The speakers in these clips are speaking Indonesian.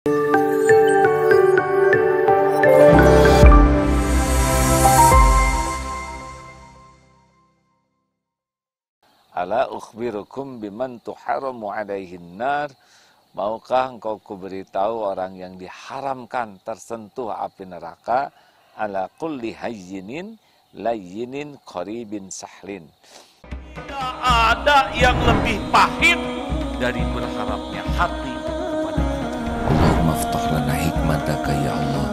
Ala ukhbirukum biman tuharamu alaihin nar. Maukah engkau kuberitahu orang yang diharamkan tersentuh api neraka? Ala kulli hayyinin layyinin qaribin sahlin. Tidak ada yang lebih pahit dari berharapnya hati kepada Allah. Allahumma aftah lana hikmataka ya Allah.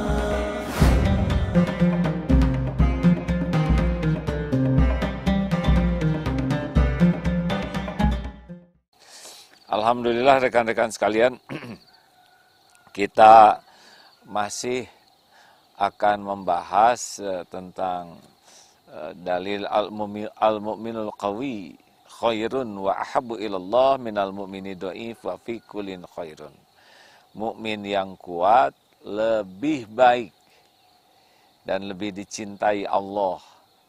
Alhamdulillah rekan-rekan sekalian, kita masih akan membahas tentang dalil al-mu'minul qawi khairun wa ahabbu ilallah minal mu'mini dhaif wa fi kullin khairun. Mukmin yang kuat lebih baik dan lebih dicintai Allah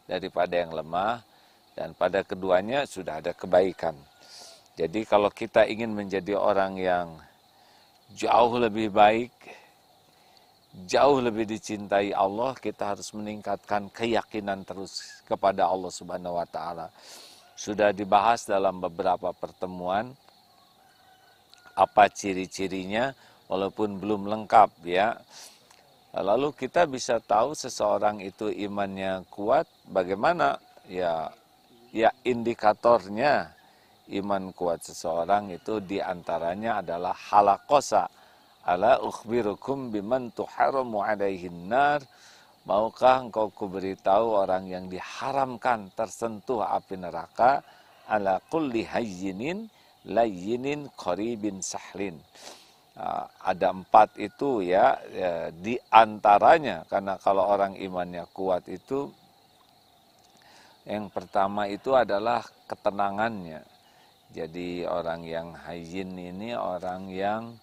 daripada yang lemah, dan pada keduanya sudah ada kebaikan. Jadi kalau kita ingin menjadi orang yang jauh lebih baik, jauh lebih dicintai Allah, kita harus meningkatkan keyakinan terus kepada Allah Subhanahu wa taala. Sudah dibahas dalam beberapa pertemuan apa ciri-cirinya, walaupun belum lengkap ya. Lalu kita bisa tahu seseorang itu imannya kuat bagaimana? Ya indikatornya iman kuat seseorang itu diantaranya adalah halakosa. Ala ukhbirukum biman tuharamu alaihin nar. Maukah engkau kuberitahu orang yang diharamkan tersentuh api neraka? Ala kulli hayyinin layyinin qaribin sahlin. Ada 4 itu ya, di antaranya, karena kalau orang imannya kuat itu yang pertama itu adalah ketenangannya. Jadi orang yang hayyin ini orang yang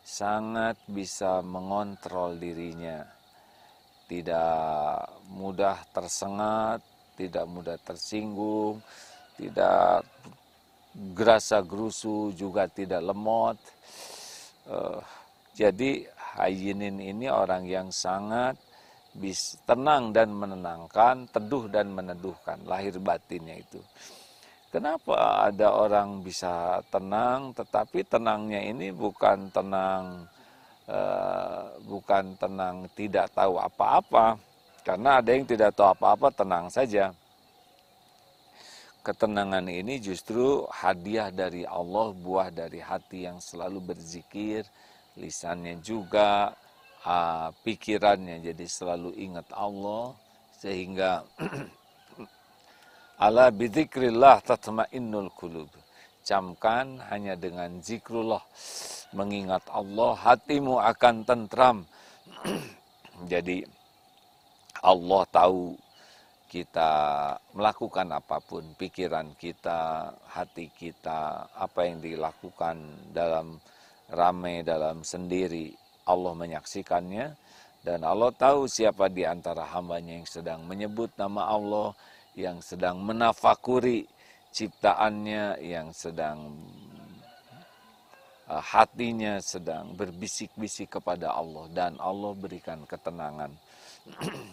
sangat bisa mengontrol dirinya. Tidak mudah tersengat, tidak mudah tersinggung, tidak gerasa-gerusu, juga tidak lemot. Jadi hayyinin ini orang yang sangat tenang dan menenangkan, teduh dan meneduhkan, lahir batinnya itu. Kenapa ada orang bisa tenang, tetapi tenangnya ini bukan tenang tidak tahu apa-apa. Karena ada yang tidak tahu apa-apa, tenang saja. Ketenangan ini justru hadiah dari Allah, buah dari hati yang selalu berzikir, lisannya juga, pikirannya jadi selalu ingat Allah, sehingga ala bidzikrillah tatmainnul qulub. Camkan hanya dengan zikrullah, mengingat Allah, hatimu akan tentram. Jadi Allah tahu kita melakukan apapun, pikiran kita, hati kita, apa yang dilakukan dalam ramai, dalam sendiri, Allah menyaksikannya. Dan Allah tahu siapa di antara hambanya yang sedang menyebut nama Allah, yang sedang menafakuri ciptaannya, yang sedang hatinya sedang berbisik-bisik kepada Allah, dan Allah berikan ketenangan.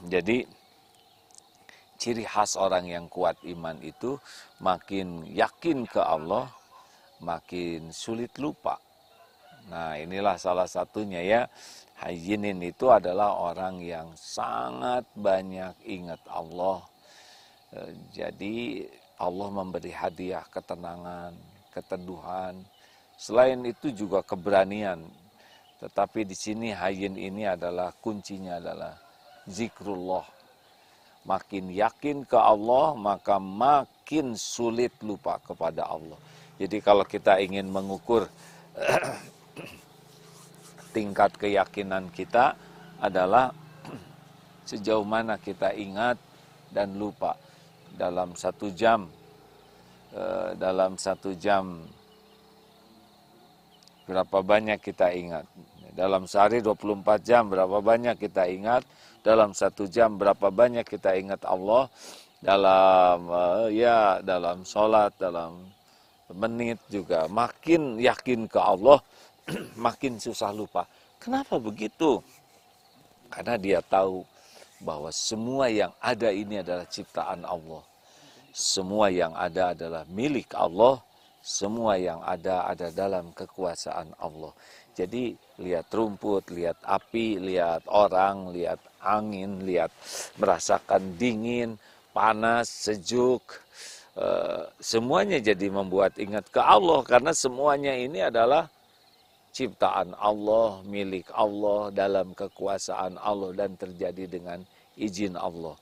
Jadi ciri khas orang yang kuat iman itu makin yakin ke Allah, makin sulit lupa. Nah, inilah salah satunya ya. Hayyinin itu adalah orang yang sangat banyak ingat Allah. Jadi Allah memberi hadiah ketenangan, keteduhan. Selain itu juga keberanian. Tetapi di sini hayyin ini adalah kuncinya adalah zikrullah. Makin yakin ke Allah, maka makin sulit lupa kepada Allah. Jadi kalau kita ingin mengukur tingkat keyakinan kita adalah sejauh mana kita ingat dan lupa. Dalam 1 jam, berapa banyak kita ingat? Dalam sehari 24 jam berapa banyak kita ingat? Dalam 1 jam berapa banyak kita ingat Allah? Dalam sholat, dalam menit juga. Makin yakin ke Allah, makin susah lupa. Kenapa begitu? Karena dia tahu bahwa semua yang ada ini adalah ciptaan Allah. Semua yang ada adalah milik Allah. Semua yang ada dalam kekuasaan Allah. Jadi lihat rumput, lihat api, lihat orang, lihat angin, lihat merasakan dingin, panas, sejuk. Semuanya jadi membuat ingat ke Allah. Karena semuanya ini adalah ciptaan Allah, milik Allah, dalam kekuasaan Allah dan terjadi dengan izin Allah.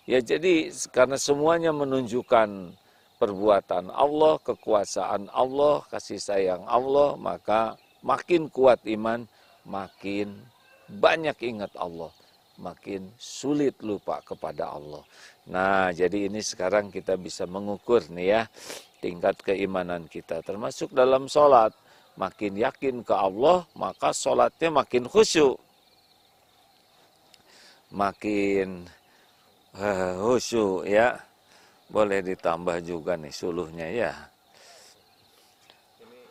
Ya jadi karena semuanya menunjukkan perbuatan Allah, kekuasaan Allah, kasih sayang Allah, maka makin kuat iman, makin banyak ingat Allah, makin sulit lupa kepada Allah. Nah, jadi ini sekarang kita bisa mengukur nih ya, tingkat keimanan kita, termasuk dalam sholat. Makin yakin ke Allah, maka sholatnya makin khusyuk. Makin khusyuk ya. Boleh ditambah juga nih suluhnya ya. Ini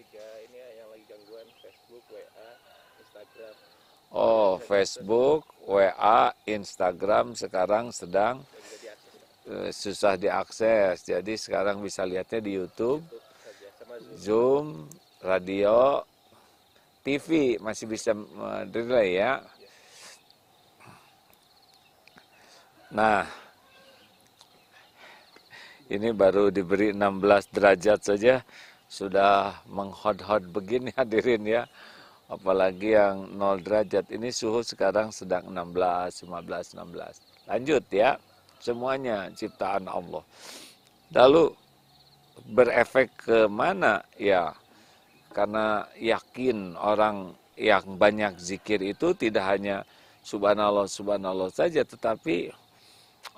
tiga ini yang lagi gangguan, Facebook, WA, Instagram. Oh, Facebook, WA, Instagram sekarang sedang susah diakses. Jadi sekarang bisa lihatnya di YouTube, Zoom, radio, TV masih bisa delay ya. Nah, ini baru diberi 16 derajat saja sudah menghot-hot begini hadirin ya. Apalagi yang 0 derajat, ini suhu sekarang sedang 16, 15, 16. Lanjut ya, semuanya ciptaan Allah. Lalu berefek ke mana? Ya, karena yakin orang yang banyak zikir itu tidak hanya subhanallah, subhanallah saja, tetapi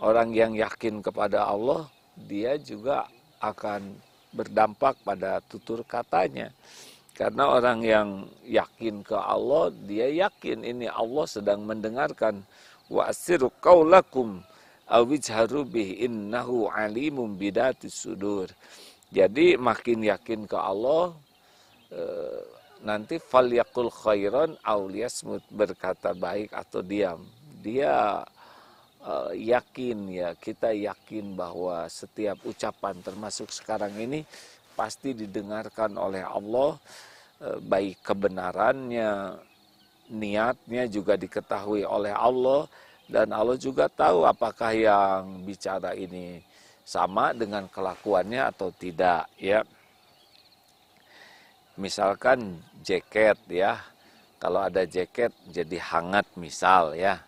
orang yang yakin kepada Allah, dia juga akan berdampak pada tutur katanya. Karena orang yang yakin ke Allah, dia yakin ini Allah sedang mendengarkan. Wa asiru qaulakum awijharu bih innahu alimum bidatis sudur. Jadi makin yakin ke Allah, nanti falyaqul khairan aw liyasmut, berkata baik atau diam. Dia yakin ya, kita yakin bahwa setiap ucapan termasuk sekarang ini pasti didengarkan oleh Allah, baik kebenarannya, niatnya juga diketahui oleh Allah, dan Allah juga tahu apakah yang bicara ini sama dengan kelakuannya atau tidak ya. Misalkan jaket ya, kalau ada jaket jadi hangat misal ya,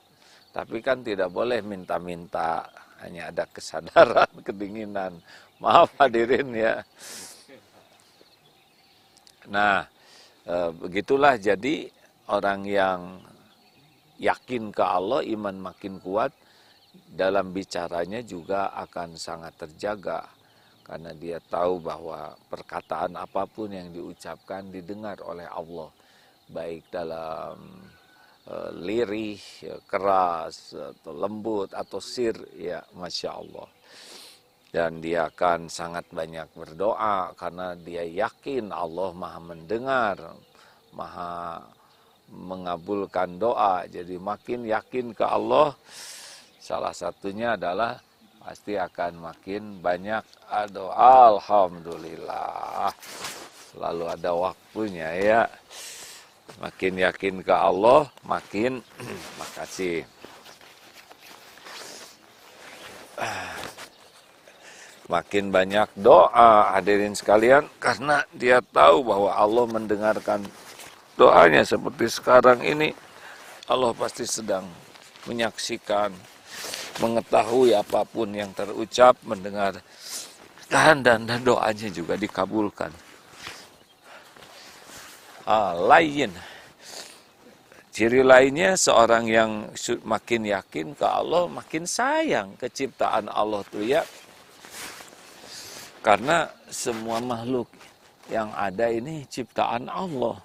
tapi kan tidak boleh minta-minta, hanya ada kesadaran kedinginan. Maaf hadirin ya. Nah, begitulah jadi orang yang yakin ke Allah, iman makin kuat, dalam bicaranya juga akan sangat terjaga. Karena dia tahu bahwa perkataan apapun yang diucapkan didengar oleh Allah. Baik dalam lirih, keras, atau lembut, atau sir, ya Masya Allah. Dan dia akan sangat banyak berdoa karena dia yakin Allah maha mendengar, maha mengabulkan doa. Jadi makin yakin ke Allah, salah satunya adalah pasti akan makin banyak doa. Alhamdulillah, selalu ada waktunya ya. Makin yakin ke Allah, makin makasih. Makin banyak doa hadirin sekalian, karena dia tahu bahwa Allah mendengarkan doanya. Seperti sekarang ini, Allah pasti sedang menyaksikan, mengetahui apapun yang terucap, mendengarkan, dan doanya juga dikabulkan. Lain, ciri lainnya seorang yang makin yakin ke Allah, makin sayang ke ciptaan Allah tuh ya. Karena semua makhluk yang ada ini ciptaan Allah.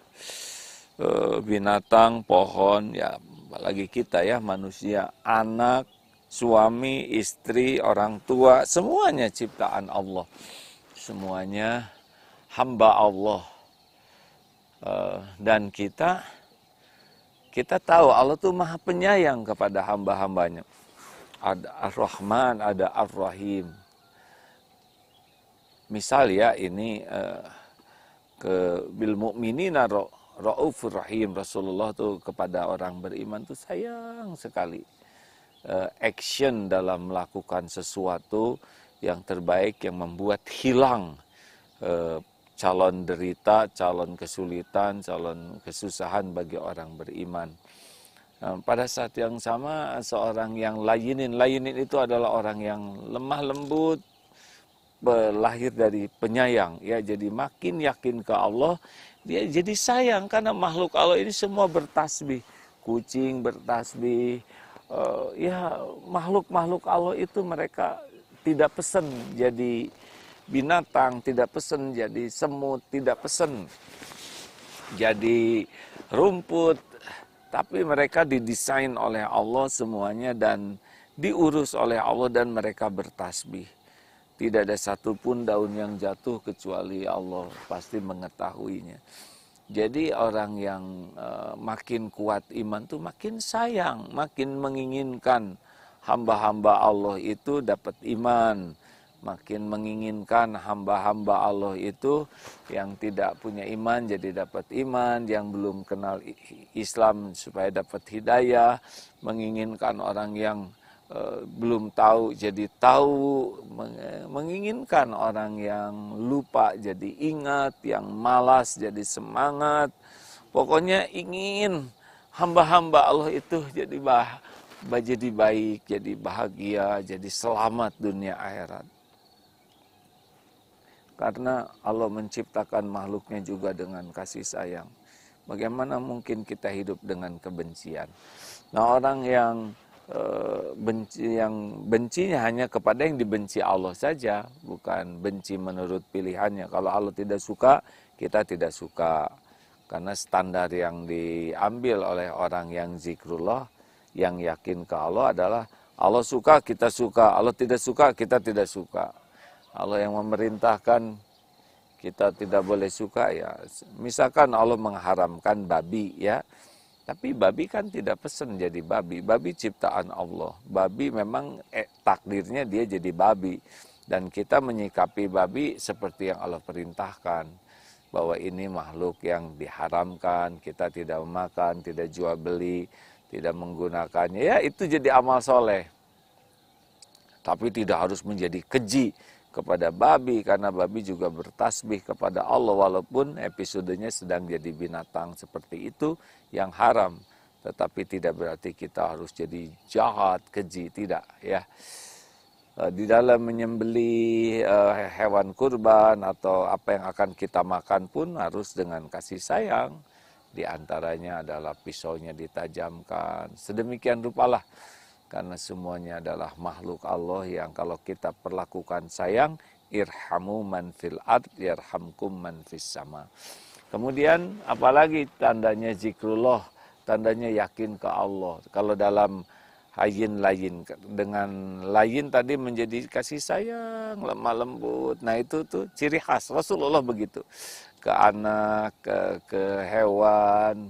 Binatang, pohon, ya apalagi kita ya manusia, anak, suami, istri, orang tua, semuanya ciptaan Allah. Semuanya hamba Allah. Dan kita kita tahu Allah tuh maha penyayang kepada hamba-hambanya. Ada Ar-Rahman, ada Ar-Rahim. Misal ya ini ke bil mu'minina raufur rahim. Rasulullah tuh kepada orang beriman tuh sayang sekali. Action dalam melakukan sesuatu yang terbaik yang membuat hilang calon derita, calon kesulitan, calon kesusahan bagi orang beriman. Pada saat yang sama seorang yang layinin itu adalah orang yang lemah lembut, lahir dari penyayang, ya. Jadi makin yakin ke Allah, dia jadi sayang karena makhluk Allah ini semua bertasbih. Kucing bertasbih, ya makhluk-makhluk Allah itu mereka tidak pesen jadi binatang, tidak pesen jadi semut, tidak pesen jadi rumput, tapi mereka didesain oleh Allah semuanya dan diurus oleh Allah dan mereka bertasbih. Tidak ada satupun daun yang jatuh kecuali Allah pasti mengetahuinya. Jadi orang yang makin kuat iman tuh makin sayang, makin menginginkan hamba-hamba Allah itu dapat iman. Makin menginginkan hamba-hamba Allah itu yang tidak punya iman jadi dapat iman, yang belum kenal Islam supaya dapat hidayah, menginginkan orang yang belum tahu jadi tahu, menginginkan orang yang lupa jadi ingat, yang malas jadi semangat. Pokoknya ingin hamba-hamba Allah itu jadi baik, jadi bahagia, jadi selamat dunia akhirat. Karena Allah menciptakan makhluknya juga dengan kasih sayang. Bagaimana mungkin kita hidup dengan kebencian? Nah, orang yang bencinya hanya kepada yang dibenci Allah saja, bukan benci menurut pilihannya. Kalau Allah tidak suka, kita tidak suka. Karena standar yang diambil oleh orang yang zikrullah, yang yakin ke Allah adalah Allah suka, kita suka. Allah tidak suka, kita tidak suka. Allah yang memerintahkan kita tidak boleh suka, ya. Misalkan Allah mengharamkan babi, ya. Tapi babi kan tidak pesen jadi babi. Babi ciptaan Allah. Babi memang takdirnya dia jadi babi. Dan kita menyikapi babi seperti yang Allah perintahkan. Bahwa ini makhluk yang diharamkan, kita tidak memakan, tidak jual beli, tidak menggunakannya. Ya, itu jadi amal soleh. Tapi tidak harus menjadi keji kepada babi, karena babi juga bertasbih kepada Allah walaupun episodenya sedang jadi binatang seperti itu yang haram. Tetapi tidak berarti kita harus jadi jahat, keji, tidak, ya. Di dalam menyembelih hewan kurban atau apa yang akan kita makan pun harus dengan kasih sayang. Di antaranya adalah pisaunya ditajamkan. Sedemikian rupalah. Karena semuanya adalah makhluk Allah yang kalau kita perlakukan sayang, irhamu man fil ard yarhamkum man fis sama. Kemudian apalagi tandanya zikrullah, tandanya yakin ke Allah. Kalau dalam hayin layin, dengan layin tadi menjadi kasih sayang, lemah lembut. Nah itu tuh ciri khas Rasulullah begitu. Ke anak, ke hewan,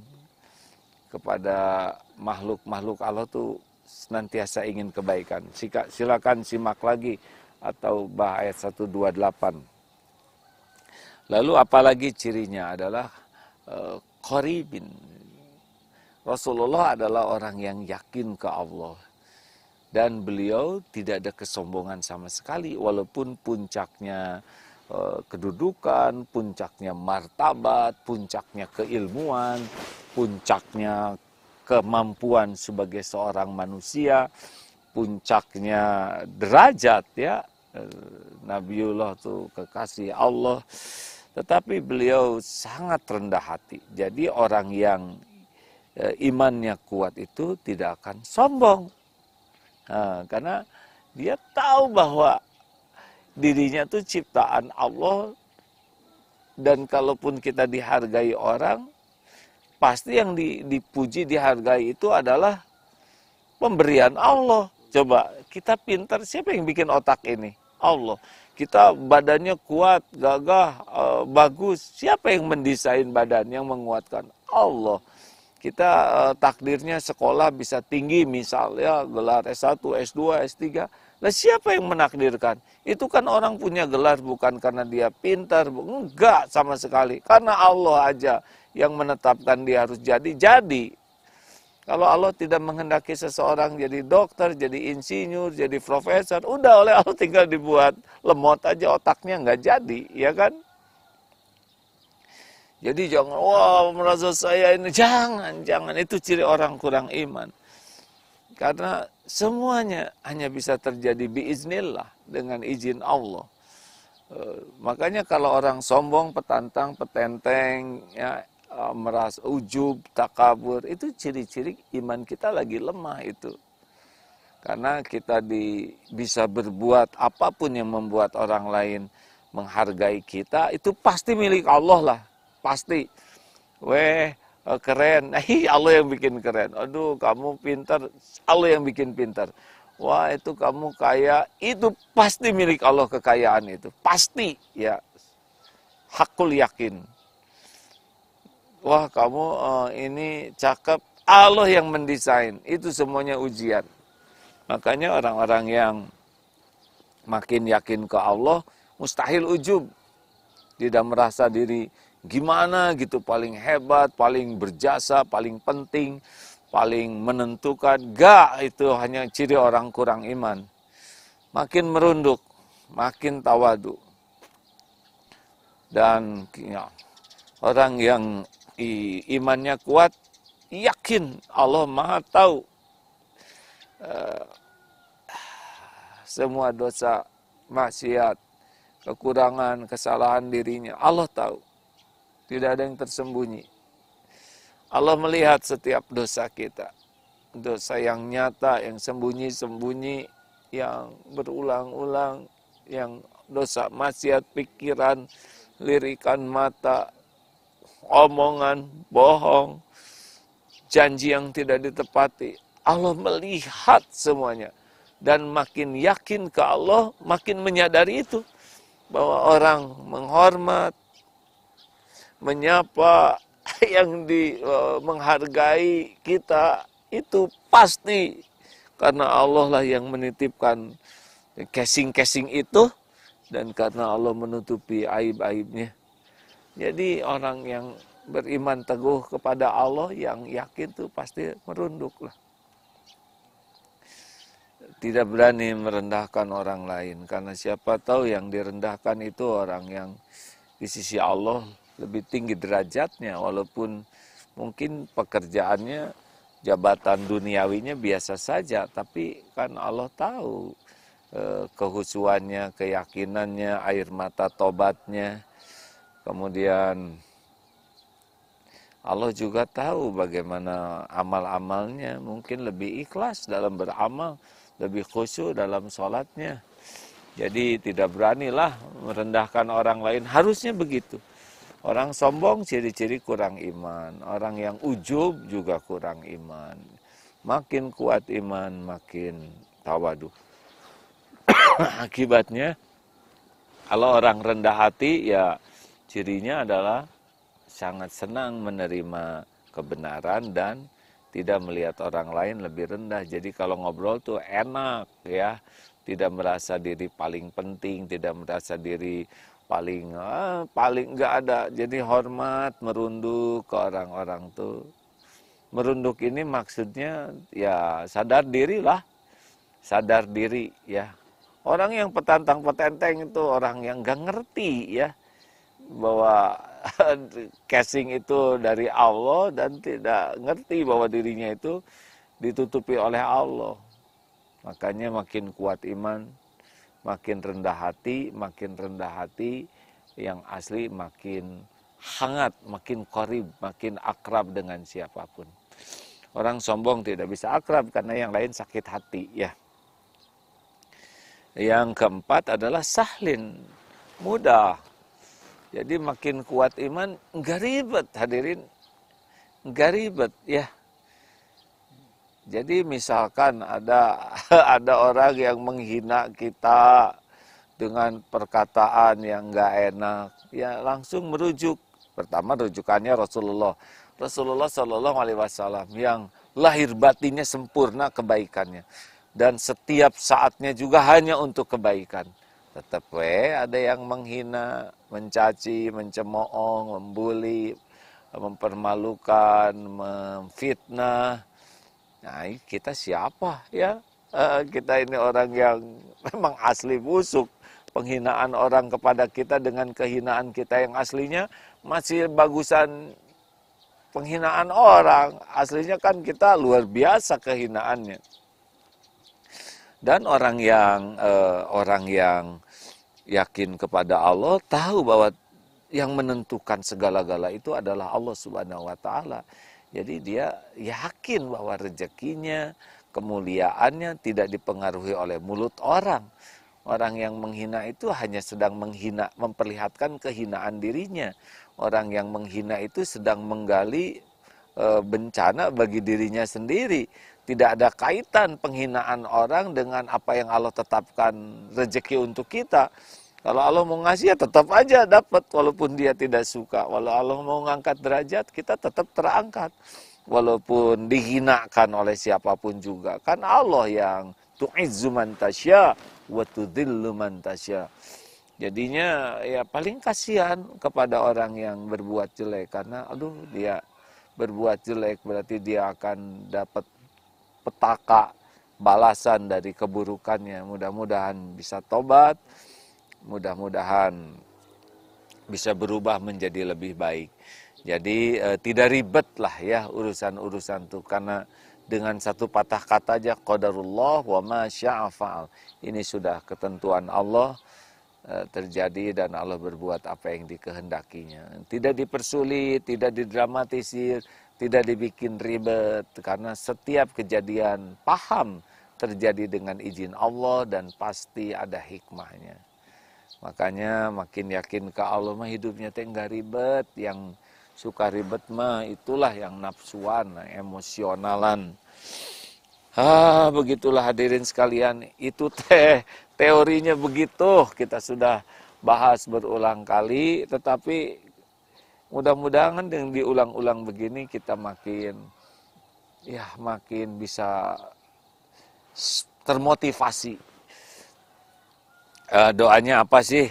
kepada makhluk-makhluk Allah tuh senantiasa ingin kebaikan. Silakan simak lagi atau ayat 128. Lalu apalagi cirinya adalah qaribin. Rasulullah adalah orang yang yakin ke Allah. Dan beliau tidak ada kesombongan sama sekali. Walaupun puncaknya kedudukan, puncaknya martabat, puncaknya keilmuan, puncaknya kemampuan sebagai seorang manusia, puncaknya derajat, ya. Nabiullah itu kekasih Allah, tetapi beliau sangat rendah hati. Jadi orang yang imannya kuat itu tidak akan sombong, karena dia tahu bahwa dirinya itu ciptaan Allah, dan kalaupun kita dihargai orang, pasti yang dipuji, dihargai itu adalah pemberian Allah. Coba, kita pintar, siapa yang bikin otak ini? Allah. Kita badannya kuat, gagah, bagus. Siapa yang mendesain badan, yang menguatkan? Allah. Kita takdirnya sekolah bisa tinggi, misalnya gelar S1, S2, S3. Lah siapa yang menakdirkan? Itu kan orang punya gelar bukan karena dia pintar, enggak sama sekali. Karena Allah aja yang menetapkan dia harus jadi. Kalau Allah tidak menghendaki seseorang jadi dokter, jadi insinyur, jadi profesor, udah oleh Allah tinggal dibuat lemot aja otaknya, nggak jadi, ya kan? Jadi jangan, wah merasa saya ini, jangan, itu ciri orang kurang iman. Karena semuanya hanya bisa terjadi biiznillah, dengan izin Allah. Makanya kalau orang sombong, petantang, petenteng, ya, merasa ujub, takabur, itu ciri-ciri iman kita lagi lemah itu. Karena kita bisa berbuat apapun yang membuat orang lain menghargai kita, itu pasti milik Allah lah. Pasti, keren, Allah yang bikin keren. Aduh, kamu pintar, Allah yang bikin pintar. Wah, itu kamu kaya, itu pasti milik Allah kekayaan itu. Pasti, ya. Hakul yakin. Wah, kamu ini cakep, Allah yang mendesain. Itu semuanya ujian. Makanya orang-orang yang makin yakin ke Allah, mustahil ujub. Tidak merasa diri gimana gitu, paling hebat, paling berjasa, paling penting, paling menentukan. Gak, itu hanya ciri orang kurang iman. Makin merunduk, makin tawadu. Dan ya, orang yang imannya kuat, yakin Allah Maha tahu semua dosa, maksiat, kekurangan, kesalahan dirinya. Allah tahu. Tidak ada yang tersembunyi. Allah melihat setiap dosa kita. Dosa yang nyata, yang sembunyi-sembunyi, yang berulang-ulang, yang dosa maksiat pikiran, lirikan mata, omongan, bohong, janji yang tidak ditepati. Allah melihat semuanya. Dan makin yakin ke Allah, makin menyadari itu. Bahwa orang menghormat, menyapa, yang menghargai kita, itu pasti karena Allah lah yang menitipkan casing-casing itu, dan karena Allah menutupi aib-aibnya. Jadi orang yang beriman teguh kepada Allah, yang yakin itu pasti merunduk lah. Tidak berani merendahkan orang lain, karena siapa tahu yang direndahkan itu orang yang di sisi Allah lebih tinggi derajatnya, walaupun mungkin pekerjaannya, jabatan duniawinya biasa saja, tapi kan Allah tahu kehusuannya, keyakinannya, air mata tobatnya. Kemudian Allah juga tahu bagaimana amal-amalnya, mungkin lebih ikhlas dalam beramal, lebih khusyuk dalam sholatnya. Jadi tidak beranilah merendahkan orang lain, harusnya begitu. Orang sombong ciri-ciri kurang iman. Orang yang ujub juga kurang iman. Makin kuat iman, makin tawadu. Akibatnya, kalau orang rendah hati, ya cirinya adalah sangat senang menerima kebenaran dan tidak melihat orang lain lebih rendah. Jadi kalau ngobrol tuh enak, ya. Tidak merasa diri paling penting, tidak merasa diri paling nggak ada. Jadi hormat, merunduk ke orang-orang tuh. Merunduk ini maksudnya ya sadar diri lah. Sadar diri ya. Orang yang petantang petenteng itu orang yang nggak ngerti ya bahwa casing itu dari Allah, dan tidak ngerti bahwa dirinya itu ditutupi oleh Allah. Makanya makin kuat iman, makin rendah hati yang asli makin hangat, makin qarib, makin akrab dengan siapapun. Orang sombong tidak bisa akrab karena yang lain sakit hati ya. Yang keempat adalah sahlin, mudah. Jadi makin kuat iman, enggak ribet hadirin, enggak ribet ya. Jadi misalkan ada orang yang menghina kita dengan perkataan yang enggak enak, ya langsung merujuk. Pertama rujukannya Rasulullah. Rasulullah Shallallahu Alaihi Wasallam yang lahir batinnya sempurna kebaikannya, dan setiap saatnya juga hanya untuk kebaikan. Tetap ada yang menghina, mencaci, mencemooh, membuli, mempermalukan, memfitnah. Nah, kita siapa ya? Kita ini orang yang memang asli busuk. Penghinaan orang kepada kita dengan kehinaan kita yang aslinya masih bagusan penghinaan orang. Aslinya kan kita luar biasa kehinaannya. Dan orang yang yakin kepada Allah tahu bahwa yang menentukan segala-gala itu adalah Allah Subhanahu wa taala. Jadi dia yakin bahwa rezekinya, kemuliaannya tidak dipengaruhi oleh mulut orang. Orang yang menghina itu hanya sedang menghina, memperlihatkan kehinaan dirinya. Orang yang menghina itu sedang menggali bencana bagi dirinya sendiri. Tidak ada kaitan penghinaan orang dengan apa yang Allah tetapkan rezeki untuk kita. Kalau Allah mau ngasih ya tetap aja dapat walaupun dia tidak suka. Walau Allah mau ngangkat derajat, kita tetap terangkat. Walaupun dihinakan oleh siapapun juga. Kan Allah yang tu'izzu man tasya wa tudhillu man tasya. Jadinya ya paling kasihan kepada orang yang berbuat jelek. Karena aduh dia berbuat jelek berarti dia akan dapat petaka balasan dari keburukannya. Mudah-mudahan bisa tobat. Mudah-mudahan bisa berubah menjadi lebih baik. Jadi tidak ribet lah ya urusan-urusan itu. Karena dengan satu patah kata aja qadarullah wa ma syaa fa'al. Ini sudah ketentuan Allah terjadi dan Allah berbuat apa yang dikehendakinya. Tidak dipersulit, tidak didramatisir, tidak dibikin ribet. Karena setiap kejadian paham terjadi dengan izin Allah dan pasti ada hikmahnya. Makanya makin yakin ke Allah mah hidupnya teh enggak ribet. Yang suka ribet mah itulah yang nafsuan, emosionalan. Begitulah hadirin sekalian. Itu teh teorinya begitu. Kita sudah bahas berulang kali. Tetapi mudah-mudahan dengan diulang-ulang begini kita makin bisa termotivasi. Doanya apa sih?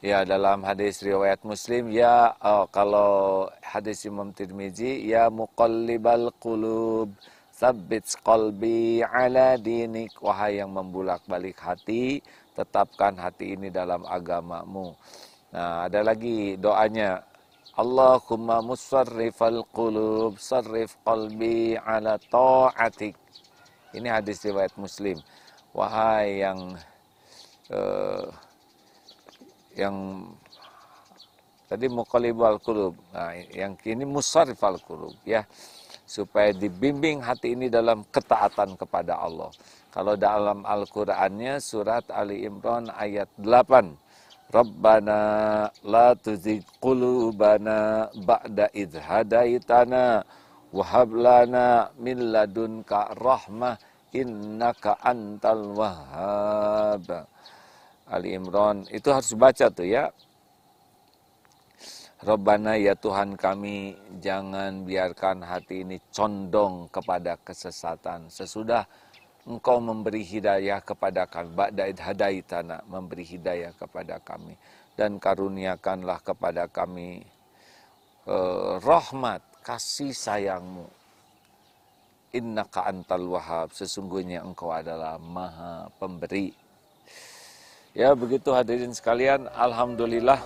Ya dalam hadis riwayat Muslim ya kalau hadis Imam Tirmizi ya muqallibal qulub tsabbit qalbi ala dinik, wahai yang membulak-balik hati tetapkan hati ini dalam agamamu. Nah, ada lagi doanya Allahumma musarrifal qulub sarrif qalbi ala ta'atik. Ini hadis riwayat Muslim. Wahai yang tadi muqallibal qulub. Nah, yang kini musarrifal qulub ya. Supaya dibimbing hati ini dalam ketaatan kepada Allah. Kalau dalam Al-Qur'annya surat Ali Imran ayat 8. Rabbana la tuzigh qulubana ba'da idh hadaitana wa hab lana min ladunka rahmah innaka antal wahhab. Ali Imran itu harus baca tuh ya. Rabbana ya Tuhan kami, jangan biarkan hati ini condong kepada kesesatan sesudah Engkau memberi hidayah kepada kami. Ba'da idh hadaitana, memberi hidayah kepada kami. Dan karuniakanlah kepada kami rahmat, kasih sayangmu. Innaka antal wahhab, sesungguhnya Engkau adalah maha pemberi. Ya begitu hadirin sekalian, alhamdulillah